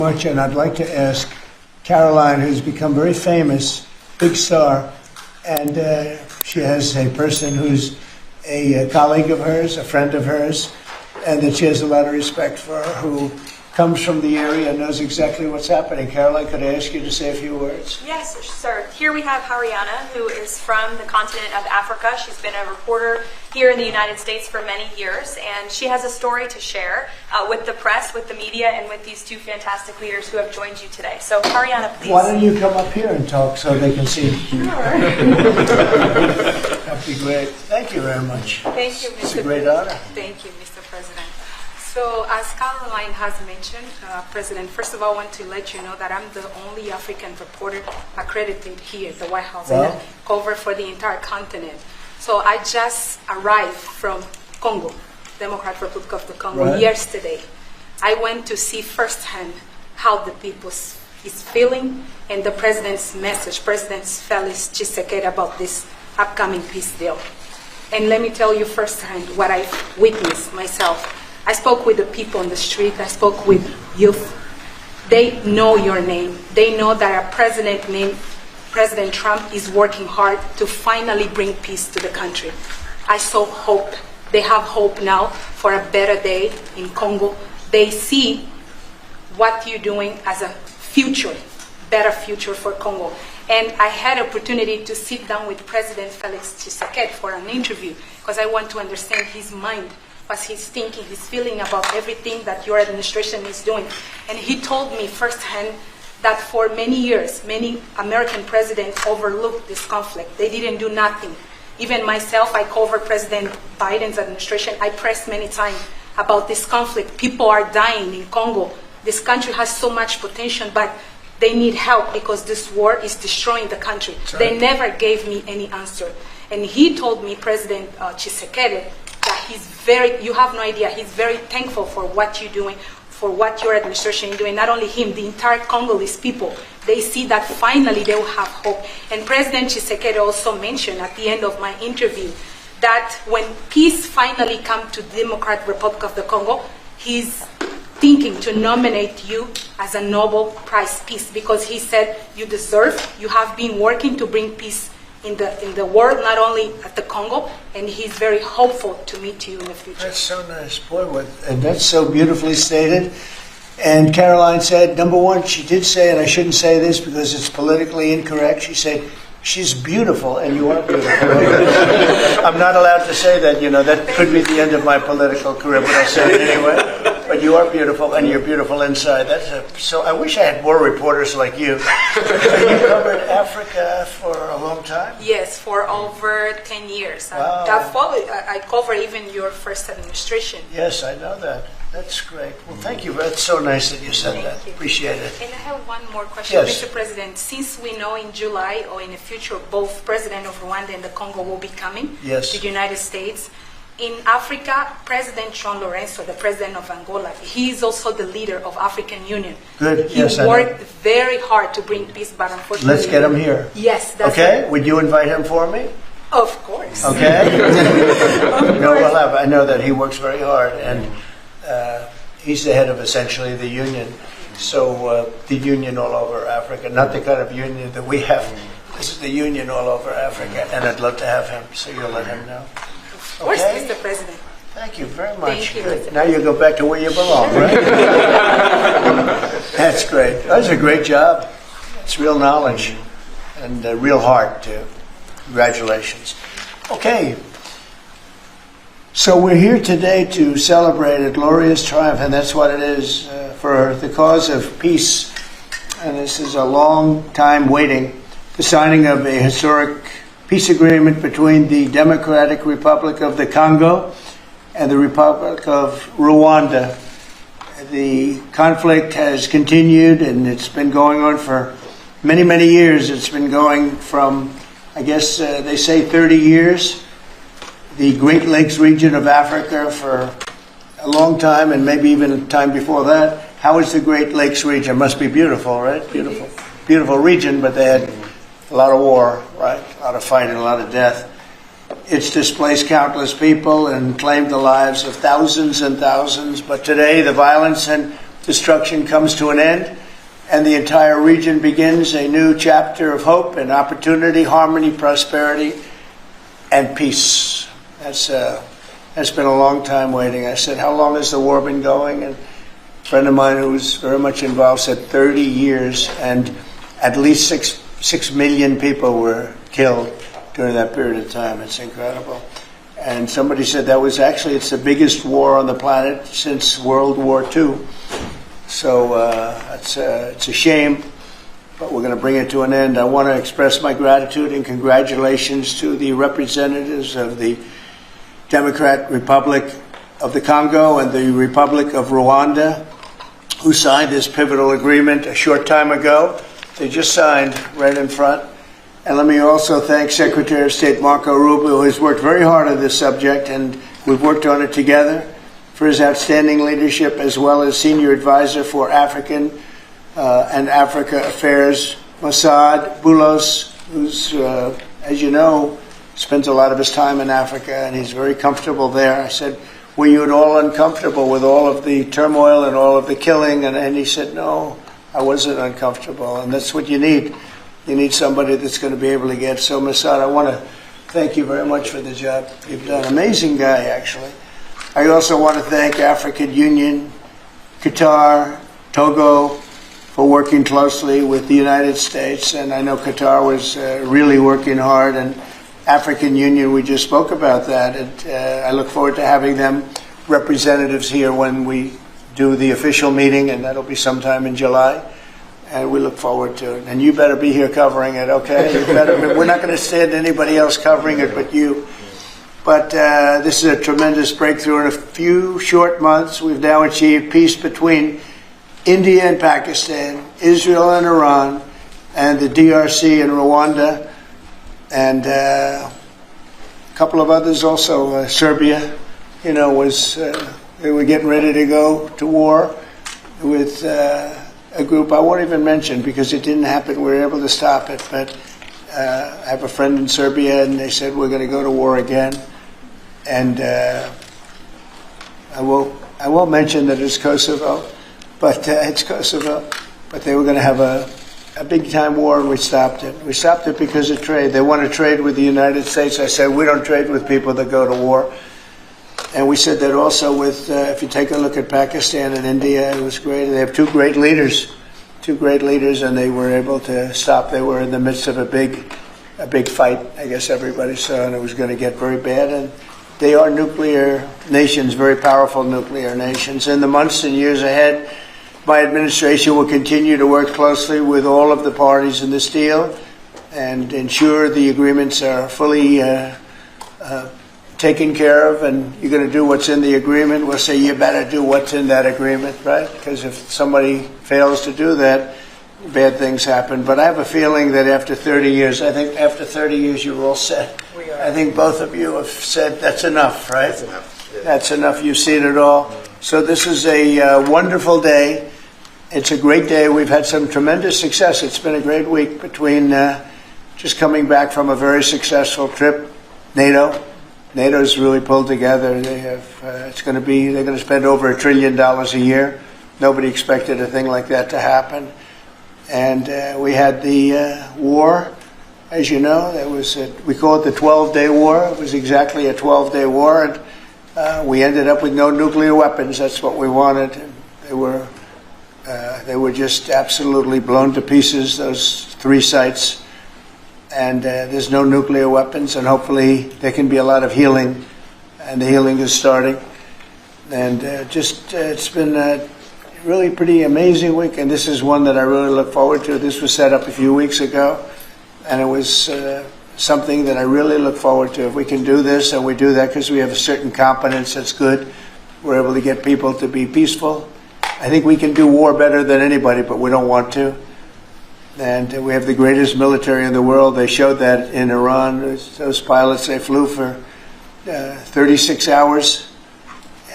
Much, and I'd like to ask Caroline, who's become very famous, big star, and she has a person who's a colleague of hers, a friend of hers, and that she has a lot of respect for, who comes from the area and knows exactly what's happening. Caroline, could I ask you to say a few words? Yes, sir. Here we have Haryana, who is from the continent of Africa. She's been a reporter here in the United States for many years, and she has a story to share with the press, with the media, and with these two fantastic leaders who have joined you today. So, Haryana, please. Why don't you come up here and talk so they can see? Sure. That'd be great. Thank you very much. Thank you, Mr. It's a great honor. Thank you, Mr. President. So, as Caroline has mentioned, President, first of all, I want to let you know that I'm the only African reporter accredited here at the White House and I cover for the entire continent. So I just arrived from Congo, Democratic Republic of the Congo, yesterday. I went to see firsthand how the people is feeling and the president's message, President Felix Tshisekedi, about this upcoming peace deal. And let me tell you firsthand what I witnessed myself. I spoke with the people on the street. I spoke with youth. They know your name. They know that our president named President Trump is working hard to finally bring peace to the country. I saw hope. They have hope now for a better day in Congo. They see what you're doing as a future, better future for Congo. And I had an opportunity to sit down with President Felix Tshisekedi for an interview because I want to understand his mind, what he's thinking, his feeling about everything that your administration is doing. And he told me firsthand that for many years, many American presidents overlooked this conflict. They didn't do nothing. Even myself, I covered President Biden's administration. I pressed many times about this conflict. People are dying in Congo. This country has so much potential, but they need help because this war is destroying the country. Right. They never gave me any answer. And he told me, President Tshisekedi, that you have no idea, he's very thankful for what you're doing, for what your administration is doing. Not only him, the entire Congolese people, they see that finally they will have hope. And President Tshisekedi also mentioned at the end of my interview that when peace finally comes to the Democratic Republic of the Congo, he's thinking to nominate you as a Nobel Prize Peace because he said you deserve, you have been working to bring peace in the world, not only at the Congo, and he's very hopeful to meet you in the future. That's so nice, boy, and that's so beautifully stated. And Caroline said, number one, she did say, and I shouldn't say this because it's politically incorrect, she said, she's beautiful, and you are beautiful. I'm not allowed to say that, that could be the end of my political career, but I'll say it anyway. But you are beautiful, and you're beautiful inside. So I wish I had more reporters like you. You covered Africa for a long time? Yes, for over 10 years. Wow. I covered even your first administration. Yes, I know that. That's great. Well, thank you. That's so nice that you said that. Thank you. Appreciate it. And I have one more question, Yes. Mr. President. Since we know in July or in the future both President of Rwanda and the Congo will be coming to the United States, in Africa, President John Lorenzo, the president of Angola, he is also the leader of African Union. Good. He worked very hard to bring peace, but unfortunately... Let's get him here. Yes. That's okay? Would you invite him for me? Of course. Okay? I know that he works very hard, and he's the head of essentially the union. So the union all over Africa, not the kind of union that we have. This is the union all over Africa, and I'd love to have him, so you'll let him know. Of course, okay. Mr. President. Thank you very much. Thank you, Good. Now you go back to where you belong, right? That's great. That's a great job. It's real knowledge and real heart, too. Congratulations. Okay. So we're here today to celebrate a glorious triumph, and that's what it is, for the cause of peace. And this is a long time waiting. The signing of a historic peace agreement between the Democratic Republic of the Congo and the Republic of Rwanda. The conflict has continued, and it's been going on for many, many years. It's been going from, I guess they say 30 years. The Great Lakes region of Africa for a long time, and maybe even a time before that. How is the Great Lakes region? Must be beautiful, right? Beautiful. Beautiful region, but they had a lot of war, right? A lot of fighting, a lot of death. It's displaced countless people and claimed the lives of thousands and thousands. But today, the violence and destruction comes to an end, and the entire region begins a new chapter of hope and opportunity, harmony, prosperity, and peace. That's been a long time waiting. I said, how long has the war been going? And a friend of mine who was very much involved said 30 years, and at least 6 million people were killed during that period of time. It's incredible. And somebody said that was actually, it's the biggest war on the planet since World War II. So it's a shame, but we're going to bring it to an end. I want to express my gratitude and congratulations to the representatives of the Democratic Republic of the Congo and the Republic of Rwanda, who signed this pivotal agreement a short time ago. They just signed right in front. And let me also thank Secretary of State Marco Rubio, who has worked very hard on this subject, and we've worked on it together, for his outstanding leadership, as well as Senior Advisor for African and Africa Affairs, Mossad Boulos, who's, as you know, spends a lot of his time in Africa, and he's very comfortable there. I said, were you at all uncomfortable with all of the turmoil and all of the killing? And he said, no, I wasn't uncomfortable, and that's what you need. You need somebody that's going to be able to get. So, Mossad, I want to thank you very much for the job you've done. Amazing guy, actually. I also want to thank African Union, Qatar, Togo, for working closely with the United States. And I know Qatar was really working hard. And African Union, we just spoke about that. And I look forward to having them representatives here when we do the official meeting, and that'll be sometime in July. And we look forward to it. And you better be here covering it, okay? We're not going to stand anybody else covering it but you. But this is a tremendous breakthrough. In a few short months, we've now achieved peace between India and Pakistan, Israel and Iran, and the DRC and Rwanda, and a couple of others also. Serbia, you know, they were getting ready to go to war with a group I won't even mention because it didn't happen. We were able to stop it. But I have a friend in Serbia, and they said we're going to go to war again. And I won't mention that it's Kosovo, but it's Kosovo. But they were going to have a big-time war, and we stopped it. We stopped it because of trade. They want to trade with the United States. I said, we don't trade with people that go to war. And we said that also with, if you take a look at Pakistan and India, it was great. They have two great leaders, and they were able to stop. They were in the midst of a big fight, I guess everybody saw, and it was going to get very bad. And they are nuclear nations, very powerful nuclear nations. In the months and years ahead, my administration will continue to work closely with all of the parties in this deal and ensure the agreements are fully taken care of, and you're going to do what's in the agreement. We'll say you better do what's in that agreement, right? Because if somebody fails to do that, bad things happen. But I have a feeling that after 30 years, I think after 30 years you're all set. I think both of you have said that's enough, right? That's enough. Yeah. That's enough. You've seen it all. So this is a wonderful day. It's a great day. We've had some tremendous success. It's been a great week between just coming back from a very successful trip, NATO's really pulled together. They have. They're going to spend over $1 trillion a year. Nobody expected a thing like that to happen. And we had the war, as you know. We call it the 12-day war. It was exactly a 12-day war, and we ended up with no nuclear weapons. That's what we wanted. And they were just absolutely blown to pieces. Those 3 sites. And there's no nuclear weapons, and hopefully there can be a lot of healing, and the healing is starting. And it's been a really pretty amazing week, and this is one that I really look forward to. This was set up a few weeks ago, and it was something that I really look forward to. If we can do this, and we do that because we have a certain competence that's good, we're able to get people to be peaceful. I think we can do war better than anybody, but we don't want to. And we have the greatest military in the world. They showed that in Iran. Those pilots, they flew for 36 hours.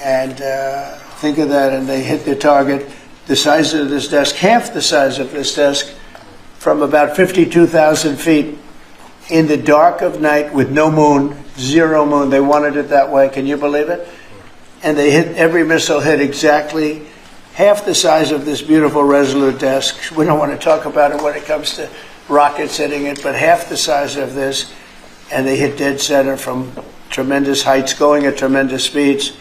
And think of that, and they hit their target. The size of this desk, half the size of this desk, from about 52,000 feet in the dark of night with no moon, 0 moon. They wanted it that way. Can you believe it? And they hit, every missile hit exactly half the size of this beautiful Resolute desk. We don't want to talk about it when it comes to rockets hitting it, but half the size of this, and they hit dead center from tremendous heights, going at tremendous speeds.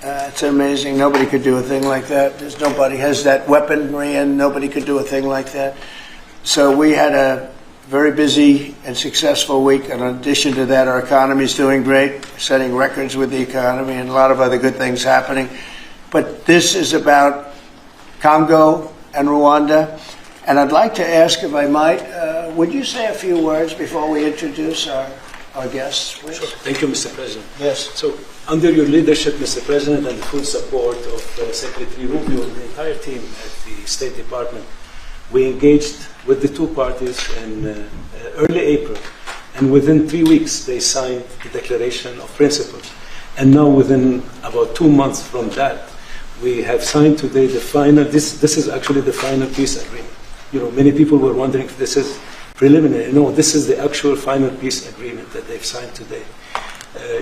It's amazing. Nobody could do a thing like that. Nobody has that weaponry, and nobody could do a thing like that. So we had a very busy and successful week. And in addition to that, our economy is doing great, setting records with the economy, and a lot of other good things happening. But this is about Congo and Rwanda. And I'd like to ask, if I might, would you say a few words before we introduce our guests, please? Sure. Thank you, Mr. President. Yes. So, under your leadership, Mr. President, and the full support of Secretary Rubio and the entire team at the State Department, we engaged with the two parties in early April. And within 3 weeks, they signed the Declaration of Principles. And now, within about 2 months from that, we have signed today the final, this is actually the final peace agreement. You know, many people were wondering if this is preliminary. No, this is the actual final peace agreement that they've signed today.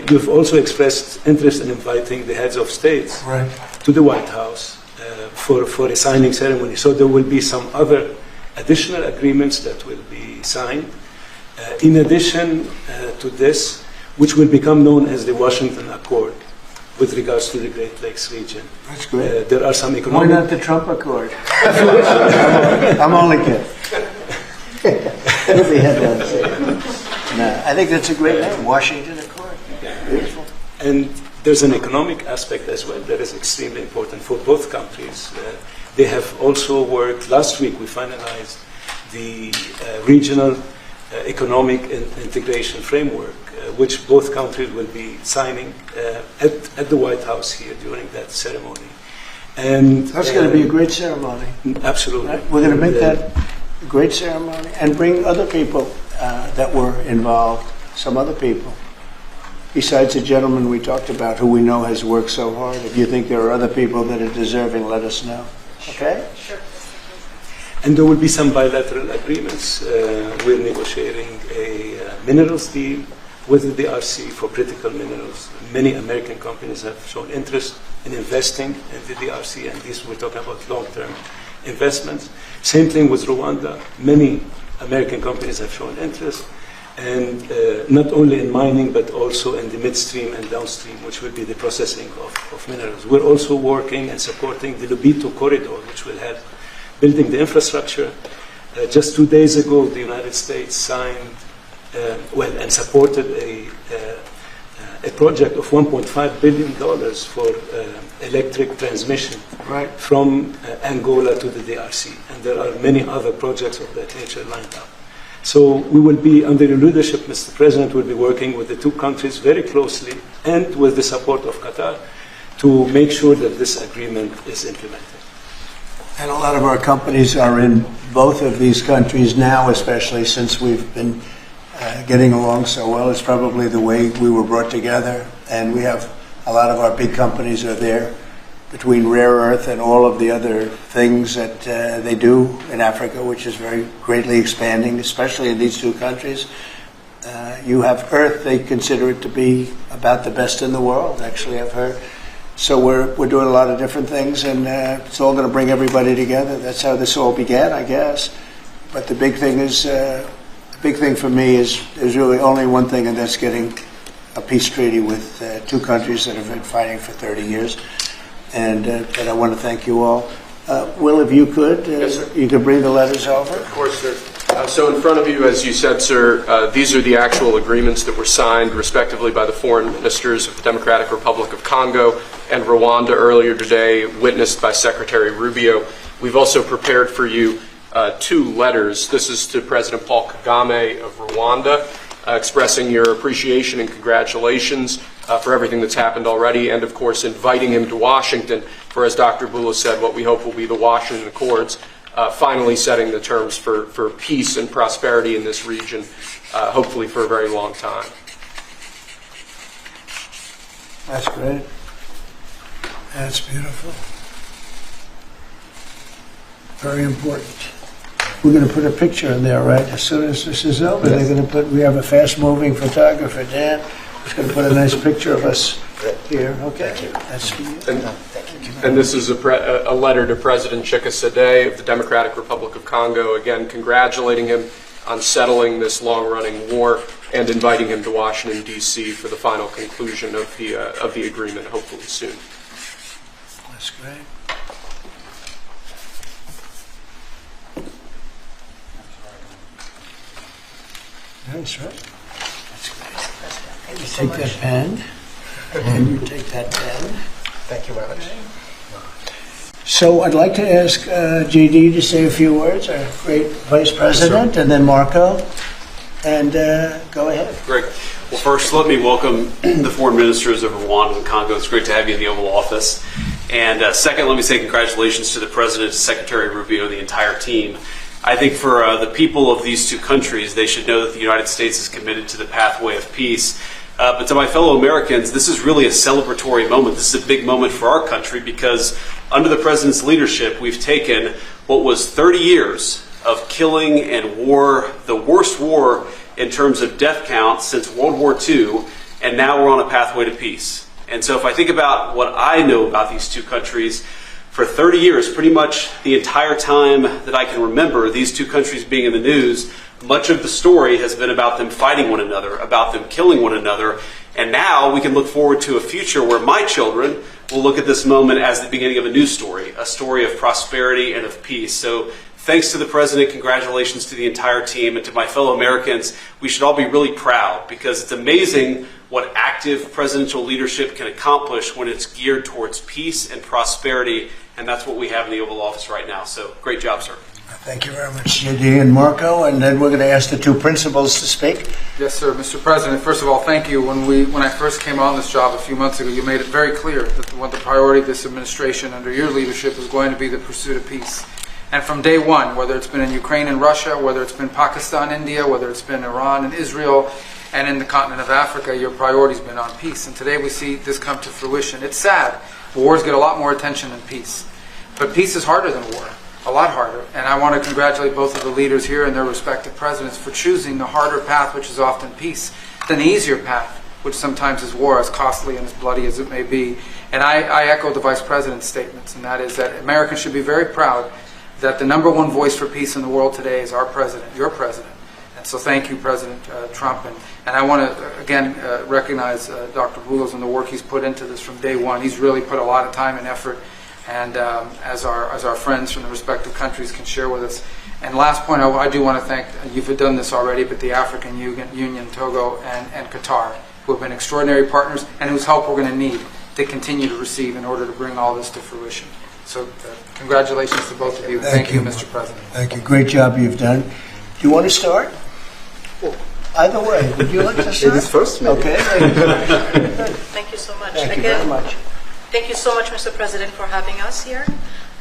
You've also expressed interest in inviting the heads of states to the White House for a signing ceremony. So there will be some other additional agreements that will be signed. In addition to this, which will become known as the Washington Accord with regards to the Great Lakes region. That's great. There are some economic... Why not the Trump Accord? I'm only kidding. It'll be headlines. No, I think that's a great name, Washington Accord. Beautiful. And there's an economic aspect as well that is extremely important for both countries. They have also worked, last week we finalized the regional economic integration framework, which both countries will be signing at the White House here during that ceremony. And that's going to be a great ceremony. Absolutely. Right? We're going to make that a great ceremony and bring other people that were involved, some other people. Besides the gentleman we talked about, who we know has worked so hard. If you think there are other people that are deserving, let us know. Okay? Sure. And there will be some bilateral agreements. We're negotiating a minerals deal with the DRC for critical minerals. Many American companies have shown interest in investing in the DRC, and these we're talking about long-term investments. Same thing with Rwanda. Many American companies have shown interest, and not only in mining, but also in the midstream and downstream, which will be the processing of minerals. We're also working and supporting the Rubio corridor, which will help building the infrastructure. Just 2 days ago, the United States signed and supported a project of $1.5 billion for electric transmission from Angola to the DRC. And there are many other projects of that nature lined up. So we will be, under your leadership, Mr. President, will be working with the two countries very closely and with the support of Qatar to make sure that this agreement is implemented. And a lot of our companies are in both of these countries now, especially since we've been getting along so well. It's probably the way we were brought together. And we have a lot of our big companies are there, between rare earth and all of the other things that they do in Africa, which is very greatly expanding, especially in these two countries. You have earth, they consider it to be about the best in the world, actually, I've heard. So we're doing a lot of different things, and it's all going to bring everybody together. That's how this all began, I guess. But the big thing is, the big thing for me is there's really only one thing, and that's getting a peace treaty with two countries that have been fighting for 30 years. And I want to thank you all. Will, if you could, Yes, sir. you could bring the letters over. Of course, sir. So in front of you, as you said, sir, these are the actual agreements that were signed, respectively, by the foreign ministers of the Democratic Republic of Congo and Rwanda earlier today, witnessed by Secretary Rubio. We've also prepared for you two letters. This is to President Paul Kagame of Rwanda, expressing your appreciation and congratulations for everything that's happened already, and of course inviting him to Washington for, as Dr. Bula said, what we hope will be the Washington Accords, finally setting the terms for peace and prosperity in this region, hopefully for a very long time. That's great. That's beautiful. Very important. We're going to put a picture in there, right? As soon as this is over, they're going to put. We have a fast-moving photographer, Dan, who's going to put a nice picture of us Here, okay. That's for you. And this is a letter to President Tshisekedi of the Democratic Republic of Congo, again congratulating him on settling this long-running war and inviting him to Washington, D.C. for the final conclusion of the agreement, hopefully soon. That's great. That's right. That's great. You take that pen, and you take that pen. Thank you very much. So I'd like to ask JD to say a few words, our great Vice President, and then Marco, and go ahead. Great. Well, first, let me welcome the foreign ministers of Rwanda and Congo. It's great to have you in the Oval Office. And second, let me say congratulations to the President, Secretary Rubio, the entire team. I think for the people of these two countries, they should know that the United States is committed to the pathway of peace. But to my fellow Americans, this is really a celebratory moment. This is a big moment for our country because under the President's leadership, we've taken what was 30 years of killing and war, the worst war in terms of death count since World War II, and now we're on a pathway to peace. And so if I think about what I know about these two countries, for 30 years, pretty much the entire time that I can remember these two countries being in the news, much of the story has been about them fighting one another, about them killing one another. And now we can look forward to a future where my children will look at this moment as the beginning of a new story, a story of prosperity and of peace. So thanks to the President, congratulations to the entire team, and to my fellow Americans. We should all be really proud because it's amazing what active presidential leadership can accomplish when it's geared towards peace and prosperity, and that's what we have in the Oval Office right now. So great job, sir. Thank you very much, JD and Marco, and then we're going to ask the two principals to speak. Yes, sir. Mr. President, first of all, thank you. When I first came on this job a few months ago, you made it very clear that the priority of this administration under your leadership is going to be the pursuit of peace. And from day one, whether it's been in Ukraine and Russia, whether it's been Pakistan, India, whether it's been Iran and Israel, and in the continent of Africa, your priority's been on peace. And today we see this come to fruition. It's sad. Wars get a lot more attention than peace. But peace is harder than war, a lot harder. And I want to congratulate both of the leaders here and their respective presidents for choosing the harder path, which is often peace, than the easier path, which sometimes is war, as costly and as bloody as it may be. And I echo the Vice President's statements, and that is that Americans should be very proud that the number one voice for peace in the world today is our president, your president. And so thank you, President Trump. And I want to, again, recognize Dr. Boulos and the work he's put into this from day one. He's really put a lot of time and effort, and as our friends from the respective countries can share with us. And last point, I do want to thank, you've done this already, but the African Union, Togo, and Qatar, who have been extraordinary partners and whose help we're going to need to continue to receive in order to bring all this to fruition. So congratulations to both of you. Thank you, Mr. President. Thank you. Great job you've done. Do you want to start? Either way. Would you like to start? Ladies first, maybe. Okay. Thank you so much. Thank you very much. Thank you so much, Mr. President, for having us here.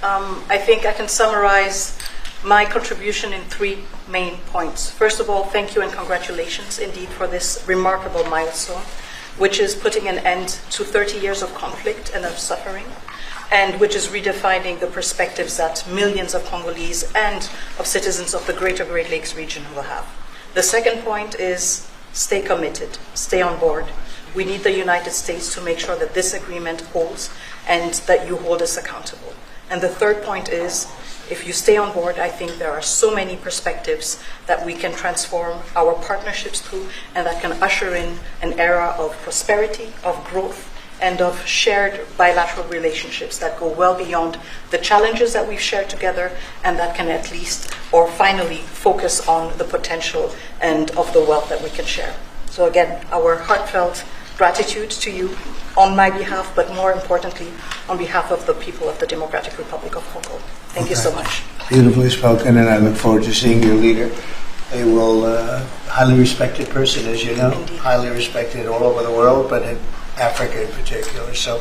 I think I can summarize my contribution in 3 main points. First of all, thank you and congratulations indeed for this remarkable milestone, which is putting an end to 30 years of conflict and of suffering, and which is redefining the perspectives that millions of Congolese and of citizens of the greater Great Lakes region will have. The second point is stay committed, stay on board. We need the United States to make sure that this agreement holds and that you hold us accountable. And the third point is, if you stay on board, I think there are so many perspectives that we can transform our partnerships through and that can usher in an era of prosperity, of growth, and of shared bilateral relationships that go well beyond the challenges that we've shared together, and that can at least, or finally, focus on the potential and of the wealth that we can share. So again, our heartfelt gratitude to you on my behalf, but more importantly, on behalf of the people of the Democratic Republic of Congo. Thank you so much. Beautifully spoken, and I look forward to seeing your leader. A highly respected person, as you know, Indeed. highly respected all over the world, but in Africa in particular. So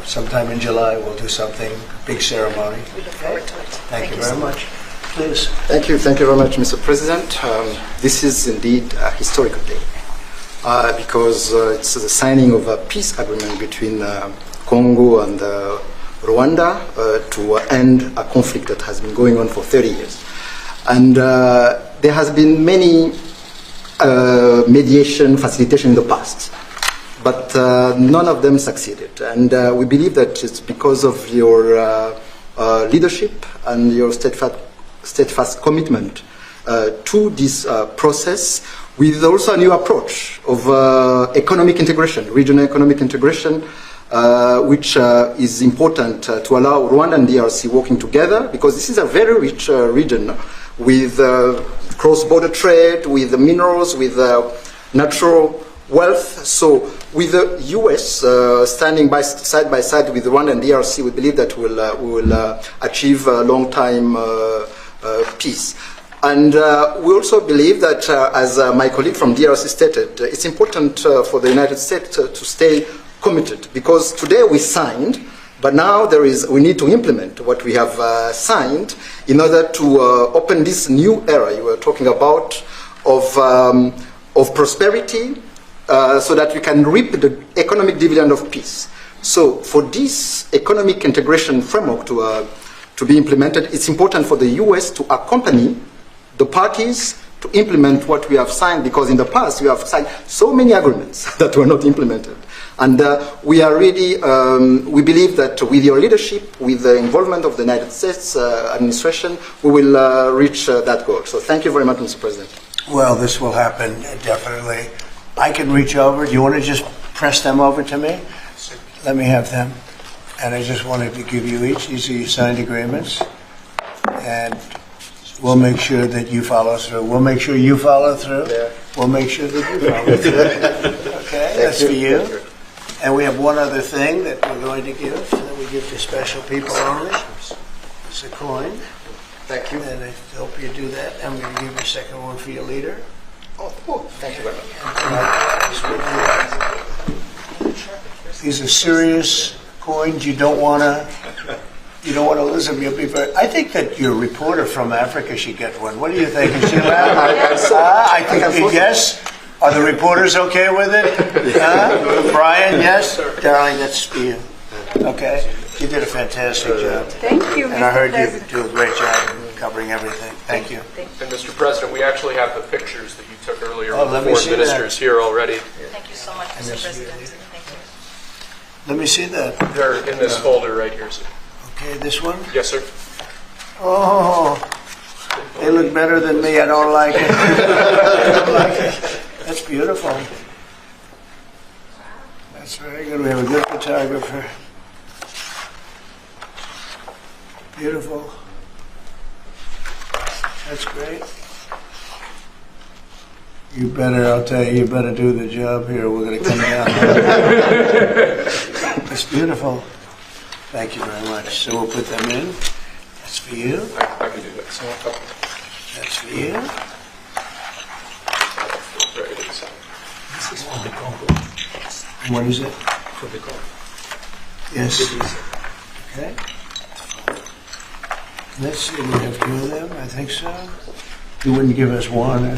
sometime in July we'll do something, a big ceremony. We look forward to it. Thank you so very much. Please. Thank you very much, Mr. President. This is indeed a historical day because it's the signing of a peace agreement between Congo and Rwanda to end a conflict that has been going on for 30 years. And there has been many mediation, facilitation in the past. but none of them succeeded. And we believe that it's because of your leadership and your steadfast commitment to this process, with also a new approach of economic integration, regional economic integration, which is important to allow Rwanda and DRC working together, because this is a very rich region with cross-border trade, with minerals, with natural wealth. So with the US standing side by side with Rwanda and DRC, we believe that we will achieve a long-time peace. And we also believe that, as my colleague from DRC stated, it's important for the United States to stay committed, because today we signed, but now we need to implement what we have signed in order to open this new era you were talking about of prosperity, so that we can reap the economic dividend of peace. So for this economic integration framework to be implemented, it's important for the US to accompany the parties to implement what we have signed, because in the past we have signed so many agreements that were not implemented. And we are really, we believe that with your leadership, with the involvement of the United States administration, we will reach that goal. So thank you very much, Mr. President. Well, this will happen, definitely. I can reach over. Do you want to just press them over to me? Let me have them. And I just wanted to give you each. These are your signed agreements. And we'll make sure that you follow through. We'll make sure you follow through. Yeah. We'll make sure that you follow through. Okay, that's for you. And we have one other thing that we're going to give, that we give to special people only. It's a coin. Thank you. And I hope you do that. I'm going to give you a second one for your leader. Oh, thank you very much. These are serious coins. You don't want to lose them. You'll be very. I think that your reporter from Africa should get one. What do you think? Is she allowed? I think yes. Are the reporters okay with it? Brian, yes? Darling, that's for you. Okay? You did a fantastic job. Thank you, And I heard Mr. President. you do a great job covering everything. Thank you. And Mr. President, we actually have the pictures that you took earlier Oh, with let the me foreign see that. ministers here already. Thank you so much, And Mr. this is President. really- Thank you. Let me see that. They're in this folder right here, sir. Okay, this one? Yes, sir. Oh, they look better than me. I don't like it. I don't like it. That's beautiful. That's very good. We have a good photographer. Beautiful. That's great. You better, I'll tell you, you better do the job here. We're going to come down. It's beautiful. Thank you very much. So we'll put them in. That's for you. I can do that. That's for you. Very good. This is for the Congo. What is it? For the Congo. Yes. Okay. Let's see, we have two of them, I think so. You wouldn't give us one, you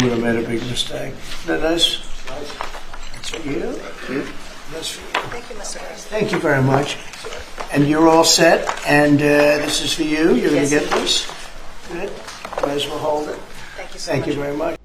would have made a big mistake. Isn't that nice? That's for you. That's for you. Thank you, Mr. President. Thank you very much. And you're all set, and this is for you. You're going to Yes, get this. Good. Might as well hold it. Thank you so Thank much. you very much.